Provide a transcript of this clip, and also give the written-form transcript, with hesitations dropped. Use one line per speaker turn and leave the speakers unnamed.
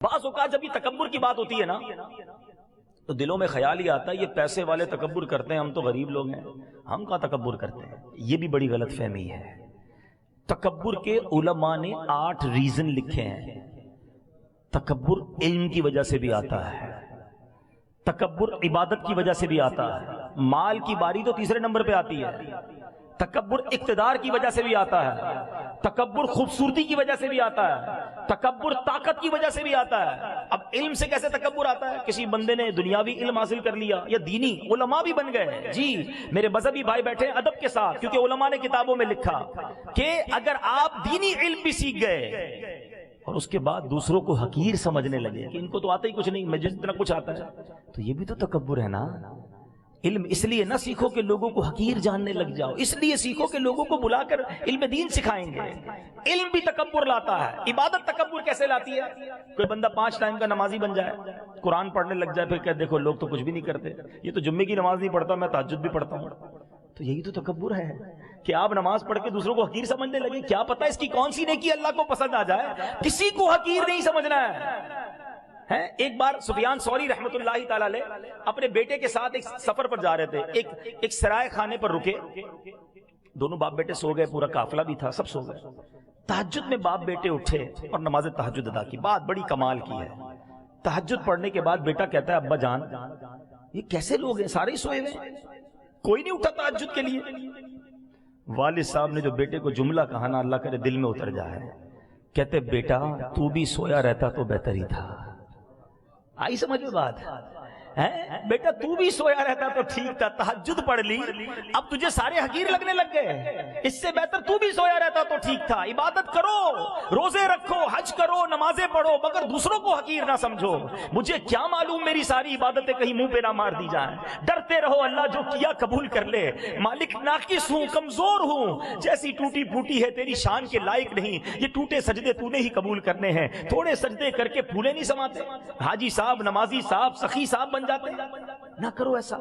بعض اوقات جب یہ تکبر کی بات ہوتی ہے نا تو دلوں میں خیال ہی آتا ہے یہ پیسے والے تکبر کرتے ہیں، ہم تو غریب لوگ ہیں، ہم کہاں تکبر کرتے ہیں۔ یہ بھی بڑی غلط فہمی ہے۔ تکبر کے علماء نے 8 ریزن لکھے ہیں۔ تکبر علم کی وجہ سے بھی آتا ہے، تکبر عبادت کی وجہ سے بھی آتا ہے، مال کی باری تو تیسرے نمبر پہ آتی ہے، تکبر اقتدار کی وجہ سے بھی آتا ہے، تکبر خوبصورتی کی وجہ سے بھی آتا ہے، تکبر طاقت کی وجہ سے بھی آتا ہے۔ اب علم سے کیسے تکبر آتا ہے؟ کسی بندے نے دنیاوی علم حاصل کر لیا یا دینی، علماء بھی بن گئے۔ جی میرے مذہبی بھائی بیٹھے ادب کے ساتھ، کیونکہ علماء نے کتابوں میں لکھا کہ اگر آپ دینی علم بھی سیکھ گئے اور اس کے بعد دوسروں کو حقیر سمجھنے لگے کہ ان کو تو آتا ہی کچھ نہیں، مجھے جتنا کچھ آتا ہے، تو یہ بھی تو تکبر ہے نا۔ علم اس لیے نہ سیکھو کہ لوگوں کو حقیر جاننے لگ جاؤ، اس لیے سیکھو کہ لوگوں کو بلا کر علم دین سکھائیں گے۔ علم بھی تکبر لاتا ہے۔ عبادت تکبر کیسے لاتی ہے؟ کوئی بندہ 5 ٹائم کا نمازی بن جائے، قرآن پڑھنے لگ جائے، پھر کہ دیکھو لوگ تو کچھ بھی نہیں کرتے، یہ تو جمعے کی نماز نہیں پڑھتا، میں تہجد بھی پڑھتا ہوں۔ تو یہی تو تکبر ہے کہ آپ نماز پڑھ کے دوسروں کو حقیر سمجھنے لگے۔ کیا پتہ اس کی کون سی نیکی اللہ کو پسند آ جائے، کسی کو حقیر نہیں سمجھنا ہے۔ ایک بار سفیان ثوری رحمۃ اللہ تعالی علیہ اپنے بیٹے کے ساتھ ایک سفر پر جا رہے تھے، ایک سرائے خانے پر رکے، دونوں باپ بیٹے سو گئے، پورا قافلہ بھی تھا، سب سو گئے۔ تہجد میں باپ بیٹے اٹھے اور نماز تہجد ادا کی۔ بات بڑی کمال کی ہے۔ تہجد پڑھنے کے بعد بیٹا کہتا ہے ابا جان یہ کیسے لوگ ہیں، سارے ہی سوئے ہوئے، کوئی نہیں اٹھا تہجد کے لیے۔ والد صاحب نے جو بیٹے کو جملہ کہا نا، اللہ کرے دل میں اتر جائے، کہتے بیٹا تو بھی سویا رہتا تو بہتر ہی تھا۔ آئی سمجھ میں بات؟ بیٹا تو بھی سویا رہتا تو ٹھیک تھا، تہجد پڑھ لی، اب تجھے سارے حقیر لگنے لگ گئے، اس سے بہتر تو بھی سویا رہتا تو ٹھیک تھا۔ عبادت کرو، روزے رکھو، حج کرو، نمازیں پڑھو، مگر دوسروں کو حقیر نہ سمجھو۔ مجھے کیا معلوم میری ساری عبادتیں کہیں منہ پہ نہ مار دی جائیں۔ ڈرتے رہو اللہ جو کیا قبول کر لے۔ مالک ناقص ہوں، کمزور ہوں، جیسی ٹوٹی پھوٹی ہے تیری شان کے لائق نہیں، یہ ٹوٹے سجدے تو نے ہی قبول کرنے ہیں۔ تھوڑے سجدے کر کے پھولے نہیں سماتے، حاجی صاحب، نمازی صاحب، سخی صاحب بن جاتے، نہ کرو ایسا۔